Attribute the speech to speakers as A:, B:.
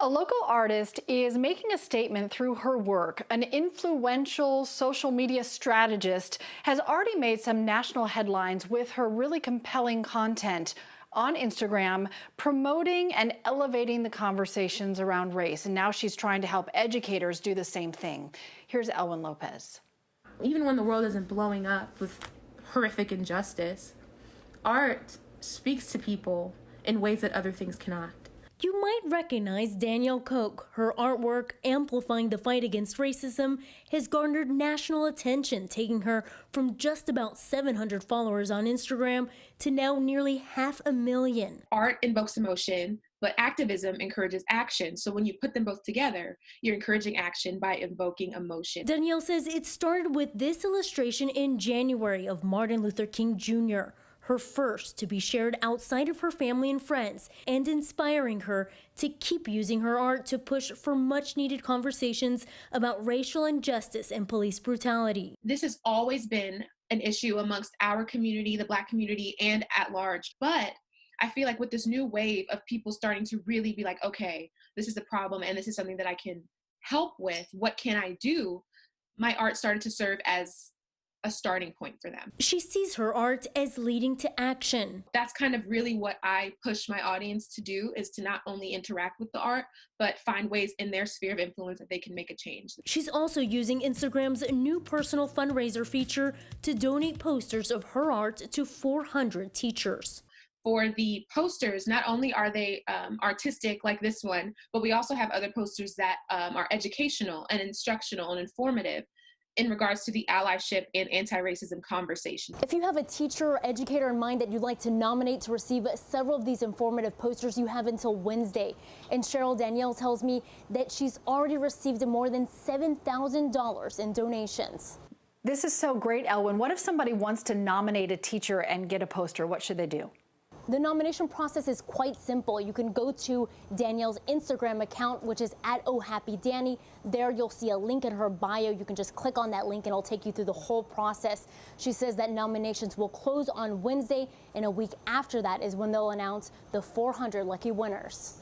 A: A local artist is making a statement through her work. An influential social media strategist has already made some national headlines with her really compelling content on Instagram, promoting and elevating the conversations around race. And now she's trying to help educators do the same thing. Here's Elwin Lopez.
B: Even when the world isn't blowing up with horrific injustice, art speaks to people in ways that other things cannot.
C: You might recognize Danielle Koch. Her artwork, amplifying the fight against racism, has garnered national attention, taking her from just about 700 followers on Instagram to now nearly 500,000.
B: Art invokes emotion, but activism encourages action. So when you put them both together, you're encouraging action by invoking emotion.
C: Danielle says it started with this illustration in January of Martin Luther King Jr., her first to be shared outside of her family and friends, and inspiring her to keep using her art to push for much needed conversations about racial injustice and police brutality.
B: This has always been an issue amongst our community, the Black community, and at large. But I feel like with this new wave of people starting to really be like, okay, this is a problem and this is something that I can help with, what can I do? My art started to serve as a starting point for them.
C: She sees her art as leading to action.
B: That's kind of really what I push my audience to do, is to not only interact with the art, but find ways in their sphere of influence that they can make a change.
C: She's also using Instagram's new personal fundraiser feature to donate posters of her art to 400 teachers.
B: For the posters, not only are they artistic like this one, but we also have other posters that are educational and instructional and informative in regards to the allyship and anti-racism conversation.
C: If you have a teacher or educator in mind that you'd like to nominate to receive several of these informative posters, you have until Wednesday. And Cheryl Danielle tells me that she's already received more than $7,000 in donations.
A: This is so great, Elwin. What if somebody wants to nominate a teacher and get a poster? What should they do?
C: The nomination process is quite simple. You can go to Danielle's Instagram account, which is @OhHappyDanny. There you'll see a link in her bio. You can just click on that link and it'll take you through the whole process. She says that nominations will close on Wednesday, and a week after that is when they'll announce the 400 lucky winners.